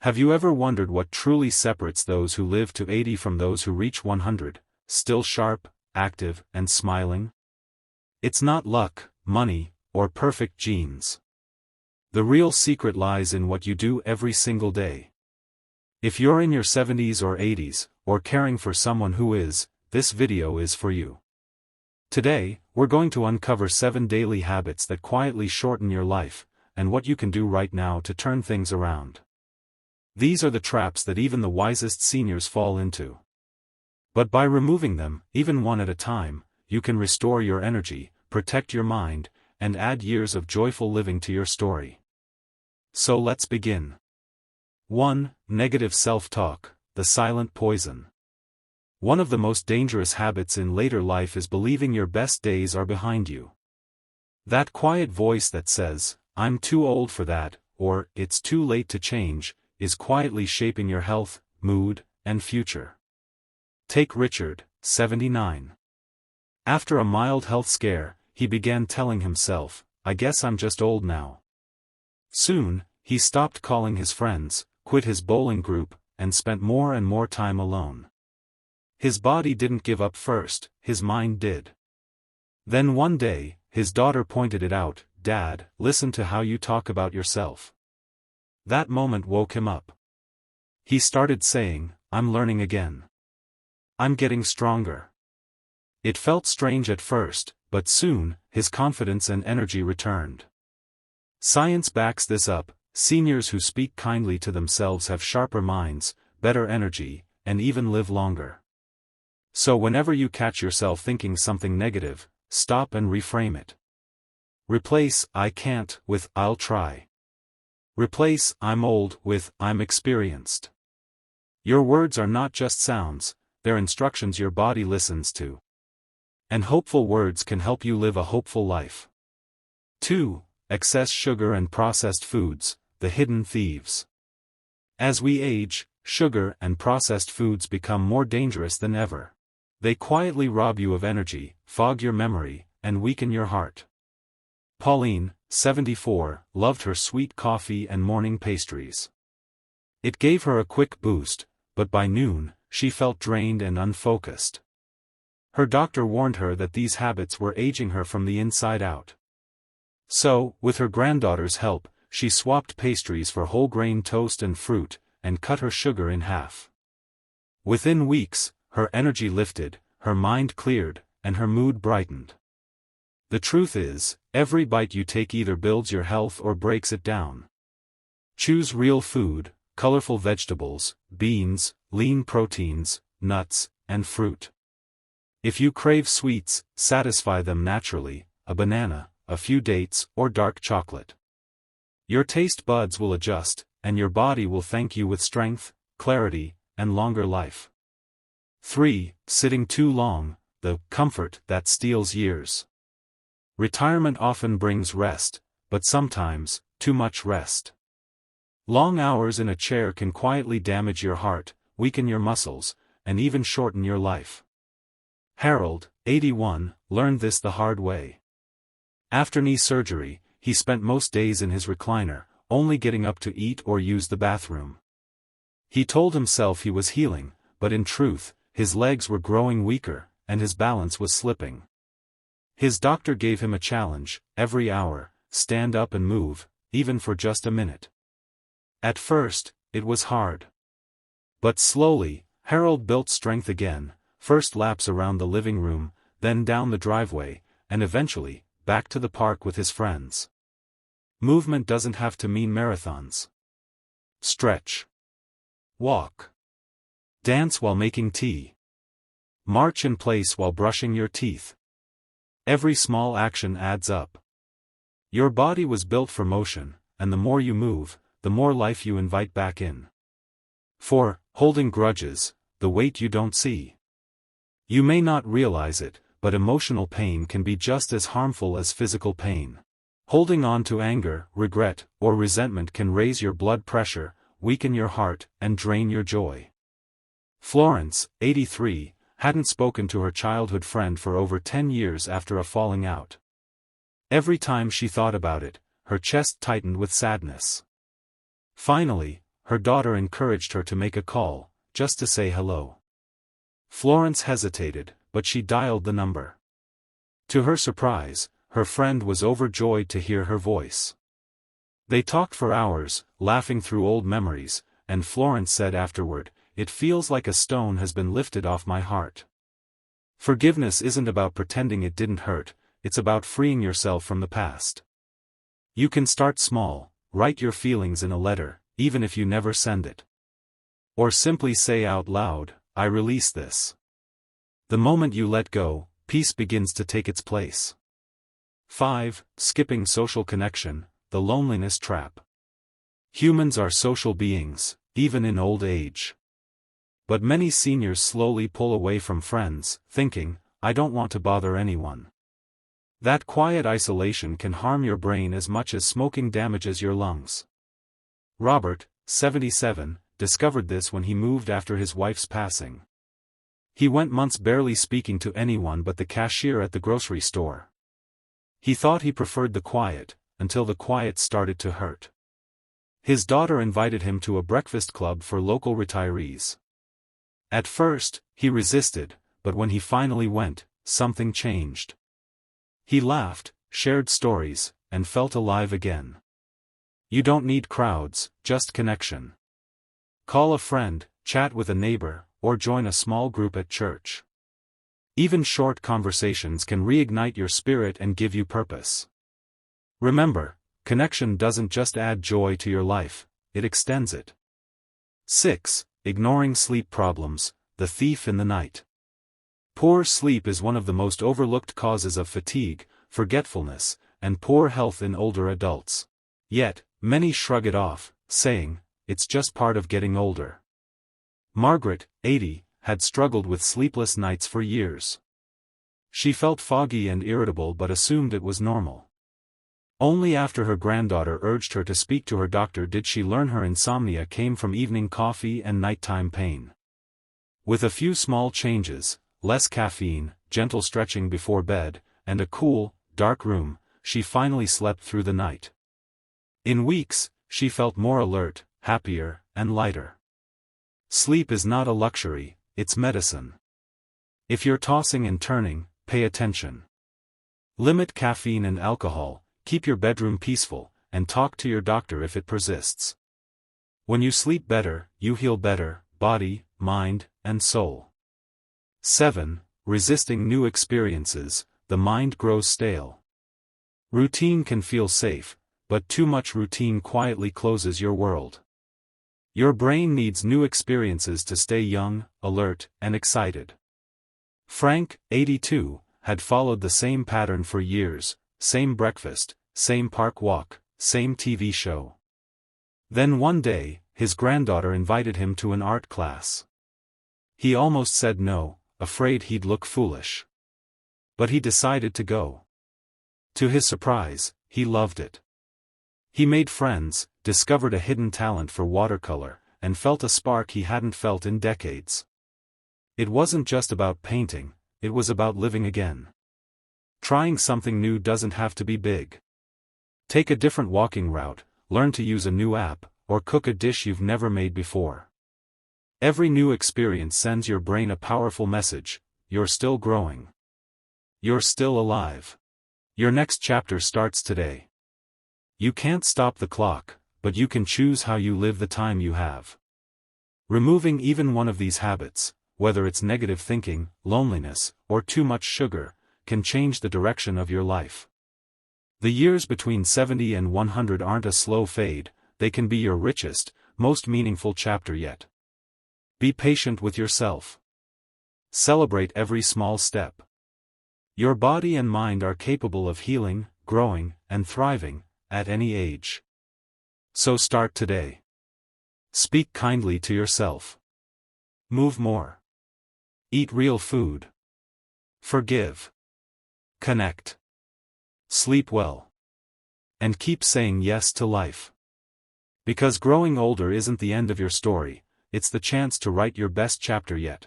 Have you ever wondered what truly separates those who live to 80 from those who reach 100, still sharp, active, and smiling? It's not luck, money, or perfect genes. The real secret lies in what you do every single day. If you're in your 70s or 80s, or caring for someone who is, this video is for you. Today, we're going to uncover 7 daily habits that quietly shorten your life, and what you can do right now to turn things around. These are the traps that even the wisest seniors fall into. But by removing them, even one at a time, you can restore your energy, protect your mind, and add years of joyful living to your story. So let's begin. 1. Negative self-talk, the silent poison. One of the most dangerous habits in later life is believing your best days are behind you. That quiet voice that says, "I'm too old for that," or "it's too late to change," is quietly shaping your health, mood, and future. Take Richard, 79. After a mild health scare, he began telling himself, "I guess I'm just old now." Soon, he stopped calling his friends, quit his bowling group, and spent more and more time alone. His body didn't give up first, his mind did. Then one day, his daughter pointed it out, "Dad, listen to how you talk about yourself." That moment woke him up. He started saying, "I'm learning again. I'm getting stronger." It felt strange at first, but soon, his confidence and energy returned. Science backs this up. Seniors who speak kindly to themselves have sharper minds, better energy, and even live longer. So whenever you catch yourself thinking something negative, stop and reframe it. Replace "I can't" with "I'll try." Replace "I'm old" with "I'm experienced." Your words are not just sounds, they're instructions your body listens to. And hopeful words can help you live a hopeful life. 2. Excess sugar and processed foods, the hidden thieves. As we age, sugar and processed foods become more dangerous than ever. They quietly rob you of energy, fog your memory, and weaken your heart. Pauline, 74, loved her sweet coffee and morning pastries. It gave her a quick boost, but by noon, she felt drained and unfocused. Her doctor warned her that these habits were aging her from the inside out. So, with her granddaughter's help, she swapped pastries for whole grain toast and fruit, and cut her sugar in half. Within weeks, her energy lifted, her mind cleared, and her mood brightened. The truth is, every bite you take either builds your health or breaks it down. Choose real food, colorful vegetables, beans, lean proteins, nuts, and fruit. If you crave sweets, satisfy them naturally, a banana, a few dates, or dark chocolate. Your taste buds will adjust, and your body will thank you with strength, clarity, and longer life. 3. Sitting too long, the comfort that steals years. Retirement often brings rest, but sometimes, too much rest. Long hours in a chair can quietly damage your heart, weaken your muscles, and even shorten your life. Harold, 81, learned this the hard way. After knee surgery, he spent most days in his recliner, only getting up to eat or use the bathroom. He told himself he was healing, but in truth, his legs were growing weaker, and his balance was slipping. His doctor gave him a challenge: every hour, stand up and move, even for just a minute. At first, it was hard. But slowly, Harold built strength again, first laps around the living room, then down the driveway, and eventually, back to the park with his friends. Movement doesn't have to mean marathons. Stretch. Walk. Dance while making tea. March in place while brushing your teeth. Every small action adds up. Your body was built for motion, and the more you move, the more life you invite back in. 4. Holding grudges, the weight you don't see. You may not realize it, but emotional pain can be just as harmful as physical pain. Holding on to anger, regret, or resentment can raise your blood pressure, weaken your heart, and drain your joy. Florence, 83, hadn't spoken to her childhood friend for over 10 years after a falling out. Every time she thought about it, her chest tightened with sadness. Finally, her daughter encouraged her to make a call, just to say hello. Florence hesitated, but she dialed the number. To her surprise, her friend was overjoyed to hear her voice. They talked for hours, laughing through old memories, and Florence said afterward, "It feels like a stone has been lifted off my heart." Forgiveness isn't about pretending it didn't hurt, it's about freeing yourself from the past. You can start small, write your feelings in a letter, even if you never send it. Or simply say out loud, "I release this." The moment you let go, peace begins to take its place. 5. Skipping social connection, the loneliness trap. Humans are social beings, even in old age. But many seniors slowly pull away from friends, thinking, "I don't want to bother anyone." That quiet isolation can harm your brain as much as smoking damages your lungs. Robert, 77, discovered this when he moved after his wife's passing. He went months barely speaking to anyone but the cashier at the grocery store. He thought he preferred the quiet, until the quiet started to hurt. His daughter invited him to a breakfast club for local retirees. At first, he resisted, but when he finally went, something changed. He laughed, shared stories, and felt alive again. You don't need crowds, just connection. Call a friend, chat with a neighbor, or join a small group at church. Even short conversations can reignite your spirit and give you purpose. Remember, connection doesn't just add joy to your life, it extends it. 6. Ignoring sleep problems, the thief in the night. Poor sleep is one of the most overlooked causes of fatigue, forgetfulness, and poor health in older adults. Yet, many shrug it off, saying, "It's just part of getting older." Margaret, 80, had struggled with sleepless nights for years. She felt foggy and irritable but assumed it was normal. Only after her granddaughter urged her to speak to her doctor did she learn her insomnia came from evening coffee and nighttime pain. With a few small changes, less caffeine, gentle stretching before bed, and a cool, dark room, she finally slept through the night. In weeks, she felt more alert, happier, and lighter. Sleep is not a luxury, it's medicine. If you're tossing and turning, pay attention. Limit caffeine and alcohol, keep your bedroom peaceful, and talk to your doctor if it persists. When you sleep better, you heal better, body, mind, and soul. 7. Resisting new experiences, the mind grows stale. Routine can feel safe, but too much routine quietly closes your world. Your brain needs new experiences to stay young, alert, and excited. Frank, 82, had followed the same pattern for years, same breakfast, same park walk, same TV show. Then one day, his granddaughter invited him to an art class. He almost said no, afraid he'd look foolish. But he decided to go. To his surprise, he loved it. He made friends, discovered a hidden talent for watercolor, and felt a spark he hadn't felt in decades. It wasn't just about painting, it was about living again. Trying something new doesn't have to be big. Take a different walking route, learn to use a new app, or cook a dish you've never made before. Every new experience sends your brain a powerful message: you're still growing. You're still alive. Your next chapter starts today. You can't stop the clock, but you can choose how you live the time you have. Removing even one of these habits, whether it's negative thinking, loneliness, or too much sugar, can change the direction of your life. The years between 70 and 100 aren't a slow fade, they can be your richest, most meaningful chapter yet. Be patient with yourself. Celebrate every small step. Your body and mind are capable of healing, growing, and thriving, at any age. So start today. Speak kindly to yourself. Move more. Eat real food. Forgive. Connect. Sleep well. And keep saying yes to life. Because growing older isn't the end of your story, it's the chance to write your best chapter yet.